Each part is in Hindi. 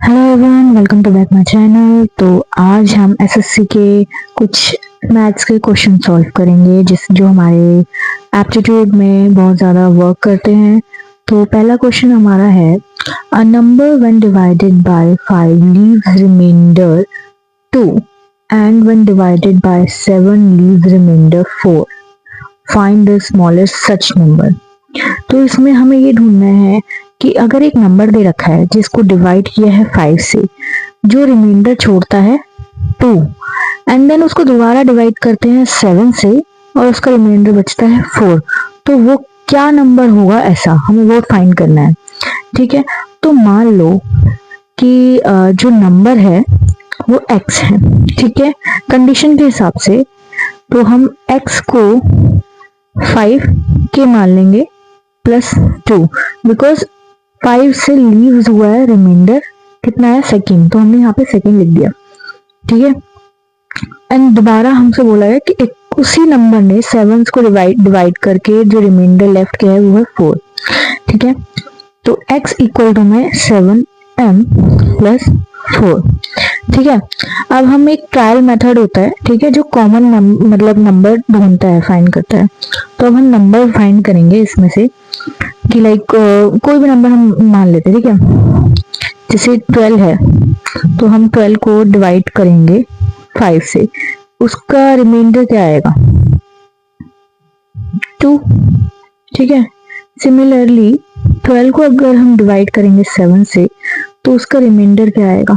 Hello everyone, welcome to back my channel. तो आज हम एसएससी के कुछ मैथ्स के क्वेश्चन सॉल्व करेंगे जो हमारे एप्टीट्यूड में बहुत ज़्यादा वर्क करते हैं। तो पहला क्वेश्चन हमारा है, a number when divided by 5 leaves remainder 2 and when divided by 7 leaves remainder 4, find the smallest such number. तो इसमें हमें ये ढूंढना है कि अगर एक नंबर दे रखा है जिसको डिवाइड किया है 5 से, जो रिमाइंडर छोड़ता है 2, एंड देन उसको दोबारा डिवाइड करते हैं 7 से और उसका रिमाइंडर बचता है 4, तो वो क्या नंबर होगा, ऐसा हमें वो फाइंड करना है। ठीक है, तो मान लो कि जो नंबर है वो x है। ठीक है, कंडीशन के हिसाब से तो हम x को 5 के मान लेंगे प्लस 2, बिकॉज 5 से लीव्स हुआ है रिमाइंडर कितना है, सेकेंड, तो हमने यहाँ पे सेकेंड लिख दिया। ठीक है, एंड दोबारा हमसे बोला है कि एक उसी नंबर ने 7 को डिवाइड करके जो रिमाइंडर लेफ्ट किया है वो है 4। ठीक है, तो x इक्वल टू में 7m प्लस 4। ठीक है, अब हम एक ट्रायल मेथड होता है, ठीक है, जो कॉमन मतलब नंबर ढूंढता है, फाइंड करता है। तो अब हम नंबर फाइंड करेंगे इसमें से कि लाइक कोई भी नंबर हम मान लेते हैं। ठीक है, जैसे 12 है तो हम 12 को डिवाइड करेंगे 5 से, उसका रिमाइंडर क्या आएगा, 2। ठीक है, सिमिलरली 12 को अगर हम डिवाइड करेंगे 7 से तो उसका रिमाइंडर क्या आएगा,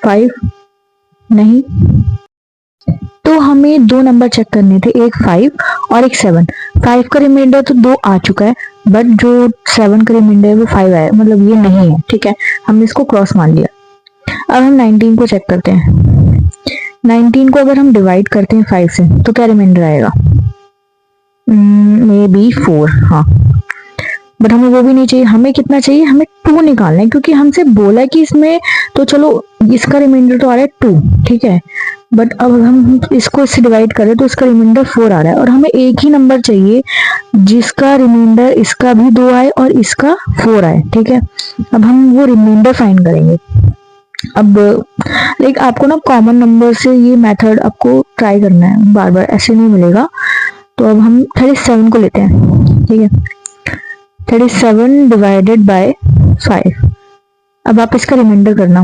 5 नहीं। तो हमें दो नंबर चेक करने थे, एक 5 और एक 7। 5 का रिमाइंडर तो 2 आ चुका है, बट जो 7 का रिमाइंडर है वो 5 आया, मतलब ये नहीं है। ठीक है, हमने इसको क्रॉस मान लिया। अब हम 19 को चेक करते हैं। 19 को अगर हम डिवाइड करते हैं 5 से तो क्या रिमाइंडर आएगा, मे बी 4। हाँ, बट हमें वो भी नहीं चाहिए, हमें कितना चाहिए, हमें 2 निकालना है, क्योंकि हमसे बोला कि इसमें तो चलो इसका रिमाइंडर तो आ रहा है 2। ठीक है, बट अब हम इसको इससे डिवाइड करें तो इसका रिमाइंडर 4 आ रहा है, और हमें एक ही नंबर चाहिए जिसका रिमाइंडर इसका भी 2 आए और इसका 4 आए। ठीक है, अब हम वो रिमाइंडर फाइंड करेंगे। अब लाइक आपको ना कॉमन नंबर से ये मेथड आपको ट्राई करना है, बार बार ऐसे नहीं मिलेगा। तो अब हम 37 को लेते हैं। ठीक है, 37 डिवाइडेड बाय 5। अब आप इसका रिमाइंडर करना,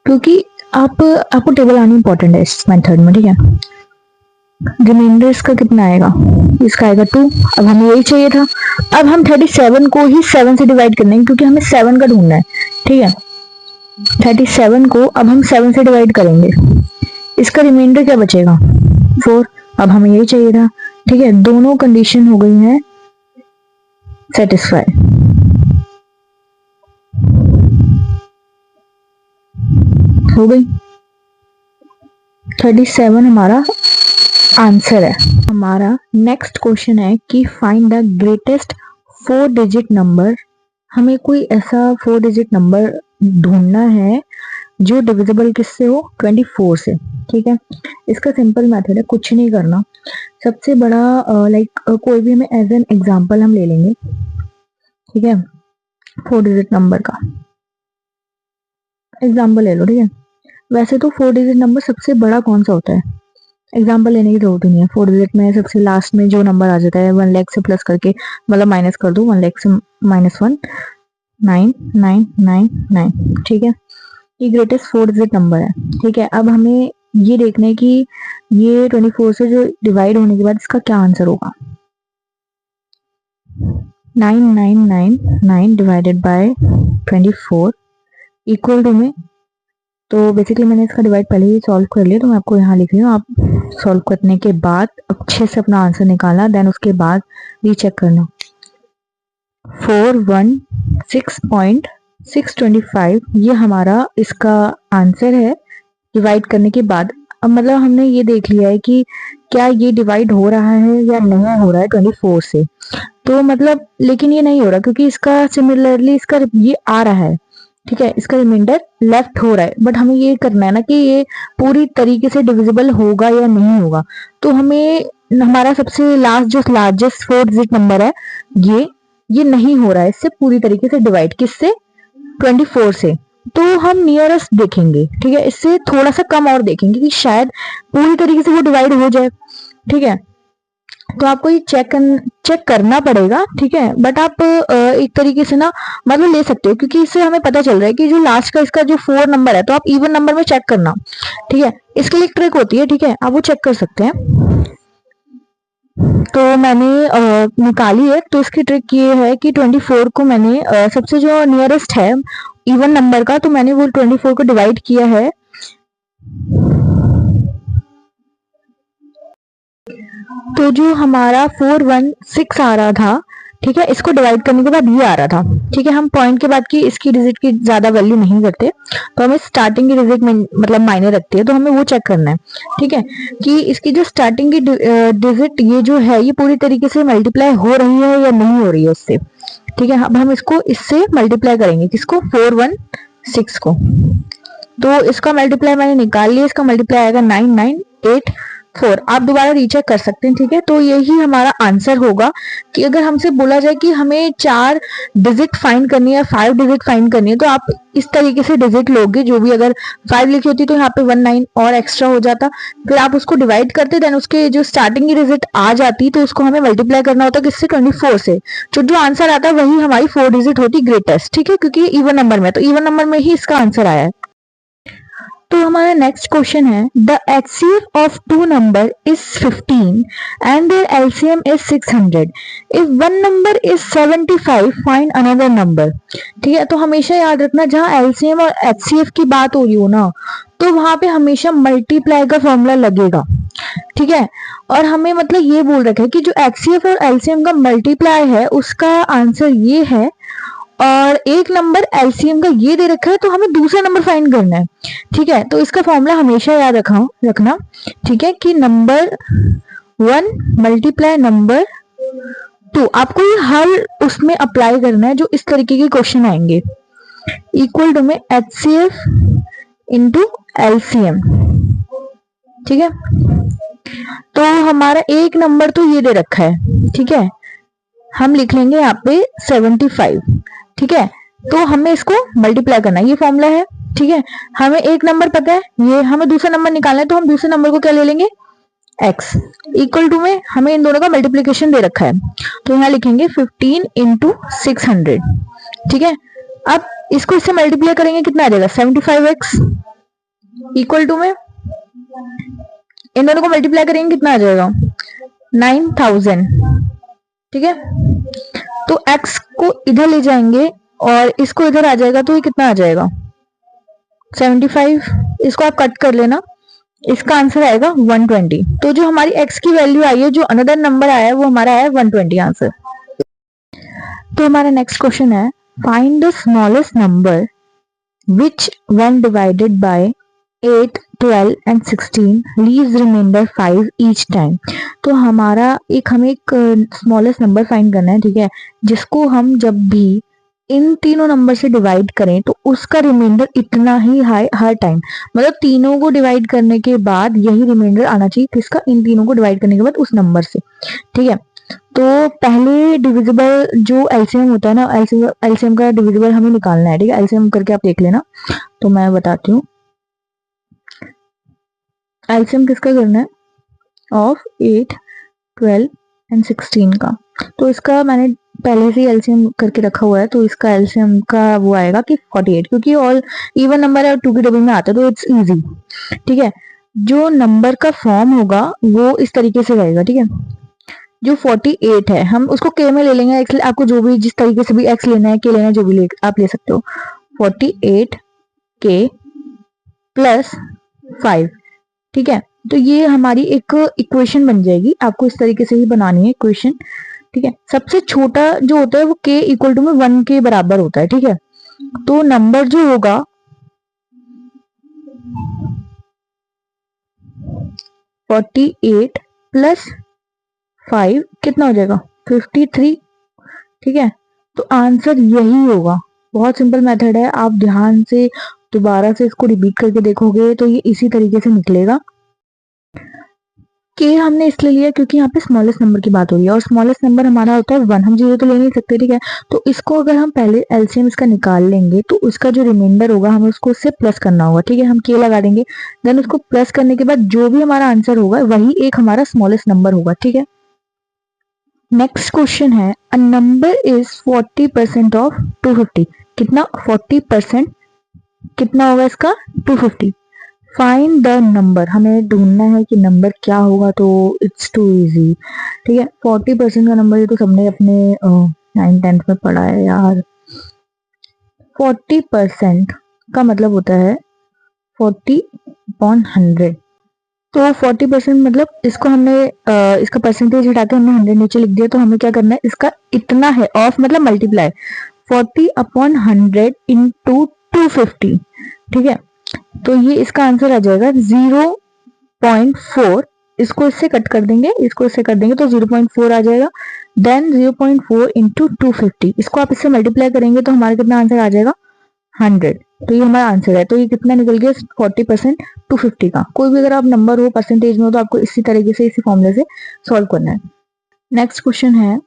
क्योंकि आपको टेबल आनी इंपॉर्टेंट है इस मेथड में। ठीक है, रिमाइंडर इसका कितना आएगा, इसका आएगा 2। अब हमें यही चाहिए था। अब हम 37 को ही 7 से डिवाइड करना है, क्योंकि हमें 7 का ढूंढना है। ठीक है, 37 को अब हम 7 से डिवाइड करेंगे, इसका रिमाइंडर क्या बचेगा, 4। अब हमें यही चाहिए था। ठीक है, दोनों कंडीशन हो गई हैं सेटिस्फाई। हो गई, 37 हमारा आंसर है। हमारा नेक्स्ट क्वेश्चन है कि find the greatest 4 digit number. हमें कोई ऐसा 4 डिजिट नंबर ढूंढना है जो डिविजिबल किससे हो, 24 से। ठीक है, इसका सिंपल मेथड है, कुछ नहीं करना। सबसे बड़ा लाइक कोई भी हमें एज एन एग्जांपल हम ले लेंगे। ठीक है, 4 डिजिट नंबर का एग्जांपल ले लो। ठीक है, वैसे तो 4 डिजिट नंबर सबसे बड़ा कौन सा होता है, एग्जाम्पल लेने की जरूरत नहीं है। 4 डिजिट में सबसे लास्ट में जो नंबर आ जाता है 1 लाख से प्लस करके, मतलब माइनस कर दो, 1 लाख से -1, 9999। ठीक है, ये ग्रेटेस्ट 4 डिजिट नंबर है। ठीक है, अब हमें ये देखना है कि ये 24 से जो डिवाइड होने के बाद इसका क्या आंसर होगा। 9999 डिवाइडेड बाय 24 इक्वल टू में, तो बेसिकली मैंने इसका डिवाइड पहले ही सॉल्व कर लिया, तो मैं आपको यहाँ लिख रही हूँ। आप सॉल्व करने के बाद अच्छे से अपना आंसर निकालना, देन उसके बाद रीचेक करना। 416.625 ये हमारा इसका आंसर है डिवाइड करने के बाद। अब मतलब हमने ये देख लिया है कि क्या ये डिवाइड हो रहा है या नहीं हो रहा है 24 से, तो मतलब लेकिन ये नहीं हो रहा, क्योंकि इसका सिमिलरली इसका ये आ रहा है। ठीक है, इसका रिमाइंडर लेफ्ट हो रहा है, बट हमें ये करना है ना कि ये पूरी तरीके से डिविजिबल होगा या नहीं होगा। तो हमें हमारा सबसे लास्ट जो लार्जेस्ट 4 डिजिट नंबर है ये नहीं हो रहा है इससे पूरी तरीके से डिवाइड, किससे, 24 से। तो हम नियरेस्ट देखेंगे, ठीक है, इससे थोड़ा सा कम और देखेंगे कि शायद पूरी तरीके से वो डिवाइड हो जाए, ठीक है। तो आपको ये चेक करना पड़ेगा, ठीक है, बट आप एक तरीके से ना मतलब ले सकते हो, क्योंकि इससे हमें पता चल रहा है कि जो लास्ट का इसका जो 4 नंबर है, तो आप इवन नंबर में चेक करना, ठीक है, इसके लिए एक ट्रिक होती है, ठीक है, आप वो चेक कर सकते हैं। तो मैंने निकाली है, तो इसकी ट्रिक ये है कि 24 को मैंने सबसे जो नियरेस्ट है इवन नंबर का, तो मैंने वो 24 को डिवाइड किया है। तो जो हमारा 416 आ रहा था, ठीक है, इसको डिवाइड करने के बाद ये आ रहा था, ठीक है। हम पॉइंट के बाद की इसकी डिजिट की ज्यादा वैल्यू नहीं करते, तो हमें स्टार्टिंग की डिजिट में मतलब मायने रखती है, तो हमें वो चेक करना है, ठीक है, कि इसकी जो स्टार्टिंग की डिजिट ये जो है ये पूरी तरीके से मल्टीप्लाई हो रही है या नहीं हो रही है उससे, ठीक है। अब हम इसको इससे मल्टीप्लाई करेंगे, किसको, 416 को। तो इसका मल्टीप्लाई मैंने निकाल लिया, इसका मल्टीप्लाई आएगा 9984। आप दोबारा रीचेक कर सकते हैं, ठीक है। तो यही हमारा आंसर होगा कि अगर हमसे बोला जाए कि हमें 4 डिजिट फाइंड करनी है, 5 डिजिट फाइंड करनी है, तो आप इस तरीके से डिजिट लोगे, जो भी अगर 5 लिखी होती तो यहाँ पे 19 और एक्स्ट्रा हो जाता, फिर आप उसको डिवाइड करते, देन उसके जो स्टार्टिंग की डिजिट आ जाती, तो उसको हमें मल्टीप्लाई करना होता किससे, 24 से। जो आंसर आता वही हमारी 4 डिजिट होती ग्रेटेस्ट, ठीक है, क्योंकि इवन नंबर में, तो इवन नंबर में ही इसका आंसर आया है। तो हमारा नेक्स्ट क्वेश्चन है, the HCF of 2 number is 15 and their LCM is 600। If one number is 75 find another number. ठीक है, तो हमेशा याद रखना जहां LCM और HCF की बात हो रही हो ना, तो वहां पे हमेशा मल्टीप्लाई का फॉर्मूला लगेगा, ठीक है। और हमें मतलब ये बोल रखा है कि जो HCF और LCM का मल्टीप्लाई है उसका आंसर ये है, और एक नंबर LCM का ये दे रखा है, तो हमें दूसरा नंबर फाइंड करना है, ठीक है। तो इसका फॉर्मूला हमेशा याद रखना, ठीक है, कि नंबर 1 मल्टीप्लाई नंबर 2। आपको ये हर उसमें अप्लाई करना है जो इस तरीके के क्वेश्चन आएंगे, इक्वल टू में HCF इंटू LCM, ठीक है। तो हमारा एक नंबर तो ये दे रखा है, ठीक है, हम लिख लेंगे यहाँ पे 75, ठीक है। तो हमें इसको मल्टीप्लाई करना है, ये फॉर्मूला है, ठीक है। हमें एक नंबर पता है, ये हमें दूसरा नंबर निकालना है, तो हम दूसरे नंबर को क्या ले लेंगे, x, इक्वल टू में हमें इन दोनों का मल्टीप्लीकेशन दे रखा है, तो यहाँ लिखेंगे 15 इंटू 600, ठीक है। अब इसको इससे मल्टीप्लाई करेंगे, कितना आ जाएगा, 75x, इक्वल टू में इन दोनों को मल्टीप्लाई करेंगे, कितना आ जाएगा, 9000, ठीक है। तो x को इधर ले जाएंगे और इसको इधर आ जाएगा, तो ये कितना आ जाएगा, 75। इसको आप कट कर लेना, इसका आंसर आएगा 120। तो जो हमारी x की वैल्यू आई है, जो अनदर नंबर आया है, वो हमारा आया 120 आंसर। तो हमारा नेक्स्ट क्वेश्चन है, find the smallest number which when divided by 8, 12 and 16 leaves remainder 5 each time। तो हमें एक स्मॉलेस्ट नंबर फाइंड करना है, ठीक है, जिसको हम जब भी इन तीनों नंबर से डिवाइड करें तो उसका रिमाइंडर इतना ही हाई हर टाइम, मतलब तीनों को डिवाइड करने के बाद यही रिमाइंडर आना चाहिए किसका, इन तीनों को डिवाइड करने के बाद उस नंबर से, ठीक है। तो पहले डिविजिबल जो एलसीएम होता है ना, एलसीएम का डिविजिबल हमें निकालना है, ठीक है। एलसीएम करके आप देख लेना, तो मैं बताती हूँ। एलसीएम किसका करना है, ऑफ 8, 12 एंड 16 का। तो इसका मैंने पहले से एलसीएम करके रखा हुआ है, तो इसका एलसीएम का वो आएगा कि 48, क्योंकि ऑल इवन नंबर है और 2 की डबल में आता है, तो इट्स इजी, ठीक है। जो नंबर का फॉर्म होगा वो इस तरीके से रहेगा, ठीक है। जो 48 है हम उसको के में ले लेंगे, एक्स, आपको जो भी जिस तरीके से भी एक्स लेना है, के लेना है, जो भी आप ले सकते हो। 48 के प्लस 5, ठीक है। तो ये हमारी एक इक्वेशन बन जाएगी, आपको इस तरीके से ही बनानी है इक्वेशन, ठीक है। सबसे छोटा जो होता है वो k इक्वल टू में 1 के बराबर होता है, ठीक है। तो नंबर जो होगा 48 प्लस 5 कितना हो जाएगा, 53, ठीक है। तो आंसर यही होगा, बहुत सिंपल मेथड है, आप ध्यान से दोबारा से इसको रिपीट करके देखोगे तो ये इसी तरीके से निकलेगा के हमने इसलिए लिया क्योंकि यहाँ पे स्मॉलेस्ट नंबर की बात हो रही है और स्मॉलेस्ट नंबर हमारा होता है 1, हम 0 तो ले नहीं सकते, ठीक है। तो इसको अगर हम पहले एलसीएम इसका निकाल लेंगे तो उसका जो रिमाइंडर होगा हमें उसको उससे प्लस करना होगा, ठीक है। हम के लगा देंगे, देन उसको प्लस करने के बाद जो भी हमारा आंसर होगा वही एक हमारा स्मॉलेस्ट नंबर होगा, ठीक है। नेक्स्ट क्वेश्चन है, अ नंबर इज 40% ऑफ 250। कितना? 40% कितना होगा इसका? 250। फाइंड द नंबर, हमें ढूंढना है कि नंबर क्या होगा, तो इट्स टू इजी, ठीक है। 40% का नंबर ये तो सबने अपने 9th-10th में पढ़ा है यार। 40% का मतलब होता है 40/100। तो 40% मतलब इसको हमने इसका परसेंटेज हटा के हमने 100 नीचे लिख दिया, तो हमें क्या करना है, इसका इतना है, ऑफ मतलब मल्टीप्लाई, 40/100 इंटू 250, ठीक है। तो ये इसका आंसर आ जाएगा 0.4। इसको इससे कट कर देंगे, इसको इससे कर देंगे तो 0.4 आ जाएगा। देन 0.4 इंटू 250, इसको आप इससे मल्टीप्लाई करेंगे तो हमारा कितना आंसर आ जाएगा? 100। तो ये हमारा आंसर है। तो ये कितना निकल गया? 40% 250 का। कोई भी अगर आप नंबर हो परसेंटेज में हो तो आपको इसी तरीके से, इसी फॉर्मूले से सॉल्व करना है। नेक्स्ट क्वेश्चन है,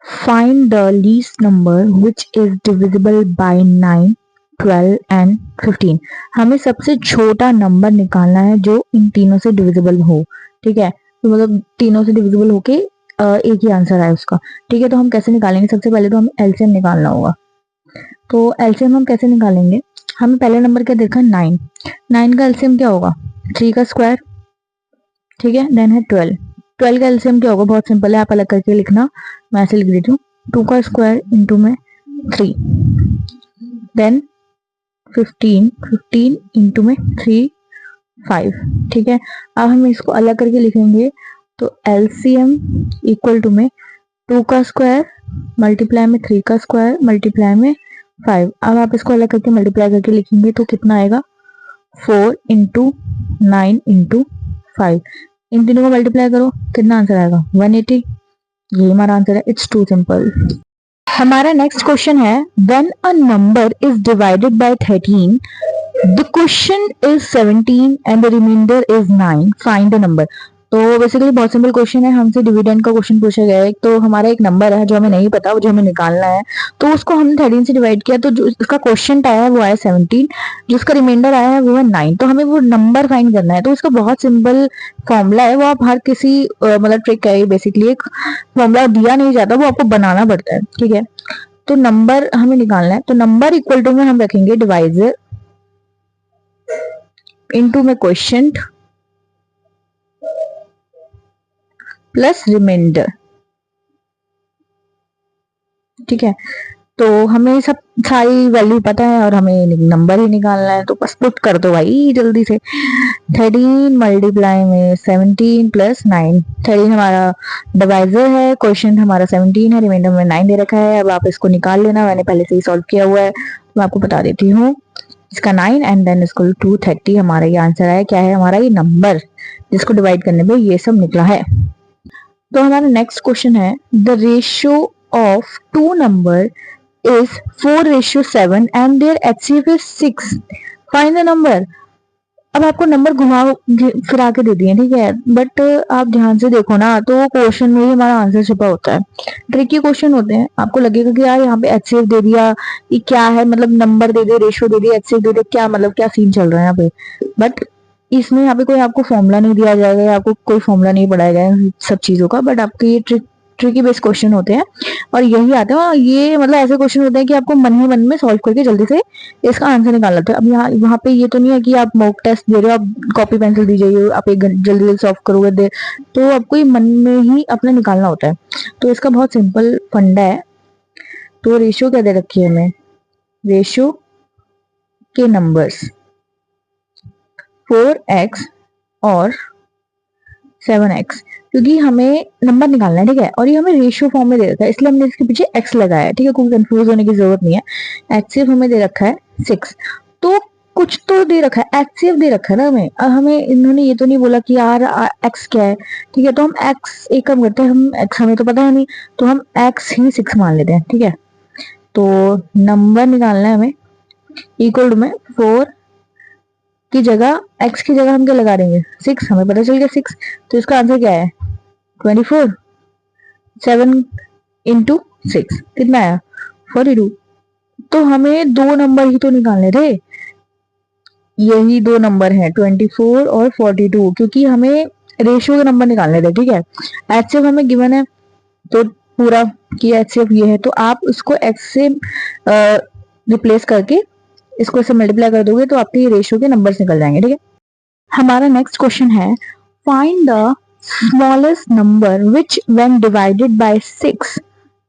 find the least number which is divisible by 9, 12 and 15। हमें सबसे छोटा नंबर निकालना है जो इन तीनों से डिविजिबल हो, ठीक है। तो मतलब तीनों से डिविजिबल होके एक ही आंसर आए उसका, ठीक है। तो हम कैसे निकालेंगे? सबसे पहले तो हमें एलसीएम निकालना होगा। तो एलसीएम हम कैसे निकालेंगे? हमें पहले नंबर क्या देखा? 9। 9 का एलसीएम क्या होगा? 3 का स्क्वायर, ठीक है। देन है 12। 12 का एलसीएम क्या होगा? बहुत सिंपल है, आप अलग करके लिखना, मैं ऐसे लिख देती हूँ, 2 का स्क्वायर इंटू में 3। देन 15, 15 इंटू में 3, 5, ठीक है। अब हम इसको अलग करके लिखेंगे, तो एलसीएम इक्वल टू में 2 का स्क्वायर मल्टीप्लाई में 3 का स्क्वायर मल्टीप्लाई में 5। अब आप इसको अलग करके मल्टीप्लाई करके लिखेंगे तो कितना आएगा? 4 इंटू 9 इंटू 5। इन तीनों को मल्टीप्लाई करो, कितना आंसर आएगा? 180। ये हमारा आंसर है। It's too simple. हमारा नेक्स्ट क्वेश्चन है, when a number is divided by 13 the question is 17 and the remainder is 9, find the number. तो बेसिकली बहुत सिंपल क्वेश्चन है, हमसे डिविडेंड का क्वेश्चन पूछा गया है। तो हमारा एक नंबर है जो हमें नहीं पता, जो हमें निकालना है, तो उसको हमने 13 से डिवाइड किया, तो जो उसका क्वेश्चन आया है वो आया 17, जो उसका रिमाइंडर आया है वो है 9। तो हमें वो नंबर फाइंड करना है। तो इसका बहुत सिंपल फॉर्मूला है, वो आप हर किसी मतलब ट्रिक है, बेसिकली एक फॉर्मूला दिया नहीं जाता, वो आपको बनाना पड़ता है, ठीक है। तो नंबर हमें निकालना है, तो नंबर इक्वल टू में हम रखेंगे डिवाइजर इनटू में क्वेश्चन प्लस रिमाइंडर, ठीक है। तो हमें सब सारी वैल्यू पता है और हमें नंबर ही निकालना है, तो बस पुट कर दो भाई जल्दी से। 13 मल्टीप्लाई में 17 प्लस 9। 13 हमारा डिवाइजर है, क्वेश्चन हमारा 17 है, रिमाइंडर में 9 दे रखा है। अब आप इसको निकाल लेना, मैंने पहले से ही सॉल्व किया हुआ है, मैं आपको बता देती हूँ। इसका 9 एंड देन इसको 230 हमारा ये आंसर आया। क्या है हमारा? ये नंबर, जिसको डिवाइड करने पे ये सब निकला है। तो हमारा नेक्स्ट क्वेश्चन है, the ratio of two number is 4:7 and their HCF is 6. Find the number. अब आपको नंबर घुमा फिरा के दे दिए, ठीक है, बट आप ध्यान से देखो ना, तो क्वेश्चन में ही हमारा आंसर छुपा होता है। ट्रिकी क्वेश्चन होते हैं, आपको लगेगा कि यार यहाँ पे एचसीएफ दे दिया, ये क्या है, मतलब नंबर दे दिया, रेशियो दे दिया, एचसीएफ दे दिया, क्या मतलब क्या सीन चल रहा है यहाँ पे। बट इसमें यहाँ पे कोई आपको फॉर्मूला नहीं दिया जाएगा, आपको कोई फॉर्मूला नहीं पढ़ाया जाएगा सब चीजों का, बट आपके ये ट्रिकी बेस्ड क्वेश्चन होते हैं और यही आते हैं। ये मतलब ऐसे क्वेश्चन होते हैं कि आपको मन ही मन में सॉल्व करके जल्दी से इसका आंसर निकाल लेते हैं। अब यहाँ वहाँ पे ये तो नहीं है कि आप मॉक टेस्ट दे रहे हो, आप कॉपी पेंसिल दी जाइए, आप एक जल्दी जल्दी सॉल्व करोगे दे, तो आपको ये मन में ही अपना निकालना होता है। तो इसका बहुत सिंपल फंडा है। तो रेशियो क्या दे रखी है हमें? रेशियो के नंबर्स 4x और 7x, क्योंकि हमें नंबर निकालना है, ठीक है, और ये हमें रेशियो फॉर्म में दे रखा है, इसलिए हमने इसके पीछे x लगाया है, ठीक है, कोई कंफ्यूज होने की जरूरत नहीं है। HCF हमें दे रखा है 6, तो कुछ तो दे रखा है, HCF दे रखा है ना हमें। अब हमें इन्होंने ये तो नहीं बोला कि यार x क्या है, ठीक है, तो हम x एक काम करते हैं, हम x हमें तो पता है नहीं, तो हम x ही 6 मान लेते हैं, ठीक है। तो नंबर निकालना है हमें इक्वल टू में 4 की जगह x की जगह हम क्या लगा देंगे 6, हमें पता चल गया 6, तो इसका आंसर क्या है 24। 7 इंटू 6 कितना आया 42। तो हमें दो नंबर ही तो निकालने थे, यही दो नंबर हैं 24 और 42, क्योंकि हमें रेशियो के नंबर निकालने थे। ठीक है, एचसीएफ हमें गिवन है तो पूरा कि एचसीएफ ये है, तो आप उसको एक्स से रिप्लेस करके इसको इससे मल्टीप्लाई कर दोगे तो आपके ये रेशियो के नंबर्स निकल जाएंगे। ठीक है, हमारा नेक्स्ट क्वेश्चन है find the smallest number which when divided by 6,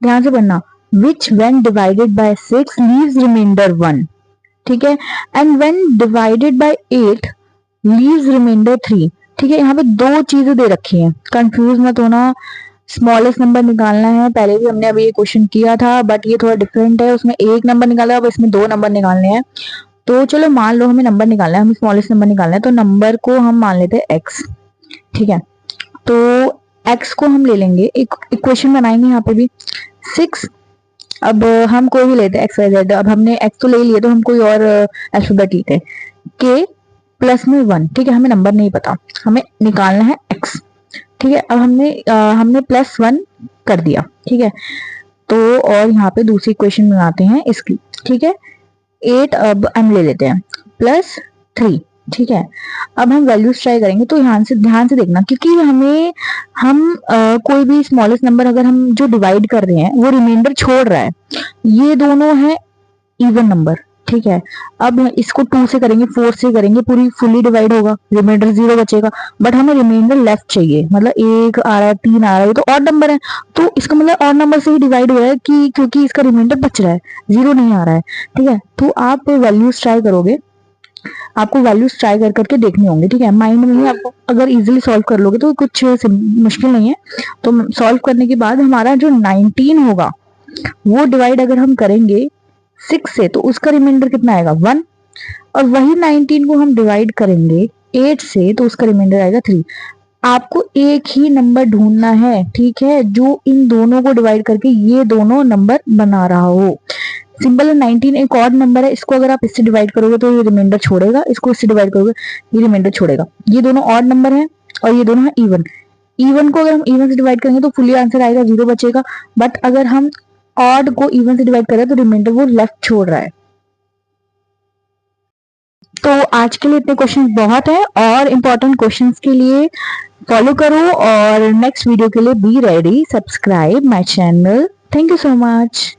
ध्यान से पढ़ना, which when divided by 6 leaves remainder 1। ठीक है, and when divided by 8 leaves remainder 3। ठीक है, यहाँ पे दो चीजें दे रखी हैं, कंफ्यूज मत होना। स्मॉलेस्ट नंबर निकालना है, पहले भी हमने अभी ये क्वेश्चन किया था बट ये थोड़ा डिफरेंट है, उसमें एक नंबर निकाला, अब इसमें दो नंबर निकालने हैं। तो चलो मान लो हमें नंबर निकालना है, हमें स्मॉलेस्ट नंबर निकालना है, तो नंबर को हम मान लेते हैं एक्स। ठीक है, तो एक्स को हम ले लेंगे, एक इक्वेशन बनाएंगे यहाँ पे भी 6। अब हम कोई भी लेते हैं एक्स वाई जेड, अब हमने एक्स तो ले लिया तो हम कोई और अल्फाबेट लेते हैं, के प्लस में 1। ठीक है, हमें नंबर नहीं पता, हमें निकालना है एक्स। ठीक है, अब हमने प्लस 1 कर दिया। ठीक है, तो और यहाँ पे दूसरी इक्वेशन बनाते हैं इसकी। ठीक है, 8 अब हम ले लेते हैं प्लस 3। ठीक है, अब हम वैल्यूज ट्राई करेंगे, तो ध्यान से देखना, क्योंकि हम कोई भी स्मॉलेस्ट नंबर अगर हम जो डिवाइड कर रहे हैं वो रिमाइंडर छोड़ रहा है, ये दोनों है इवन नंबर। ठीक है, अब इसको 2 से करेंगे, 4 से करेंगे, पूरी फुली डिवाइड होगा, रिमाइंडर 0 बचेगा, बट हमें रिमाइंडर लेफ्ट चाहिए, मतलब 1 आ रहा है, 3 आ रहा है, तो ऑड नंबर है, तो इसका मतलब ऑड नंबर से ही डिवाइड हुआ है कि क्योंकि इसका रिमाइंडर बच रहा है, 0 नहीं आ रहा है। ठीक है, तो आप वैल्यूज ट्राई करोगे, आपको वैल्यूज ट्राई कर करके देखने होंगे। ठीक है, माइंड में ही आपको अगर इजीली सॉल्व कर लोगे तो कुछ मुश्किल नहीं है। तो सॉल्व करने के बाद हमारा जो 19 होगा वो डिवाइड अगर हम करेंगे 6 से, तो उसका रिमाइंडर कितना आएगा 1, और वही 19 को हम डिवाइड करेंगे 8 से, तो उसका रिमाइंडर आएगा 3। आपको एक ही नंबर ढूंढना है, ठीक है, जो इन दोनों को डिवाइड करके ये दोनों नंबर बना रहा हो। सिंपल है, 19 एक ऑड नंबर है, इसको अगर आप इससे डिवाइड करोगे तो ये रिमाइंडर छोड़ेगा, इसको इससे डिवाइड करोगे ये रिमाइंडर छोड़ेगा। ये दोनों ऑड नंबर है और ये दोनों है इवन। इवन को अगर हम इवन से डिवाइड करेंगे तो फुली आंसर आएगा 0 बचेगा, बट अगर हम ऑड को इवन से डिवाइड करें तो रिमाइंडर वो लेफ्ट छोड़ रहा है। तो आज के लिए इतने क्वेश्चंस बहुत है, और इम्पोर्टेंट क्वेश्चंस के लिए फॉलो करो, और नेक्स्ट वीडियो के लिए be ready, subscribe my channel. Thank you so much.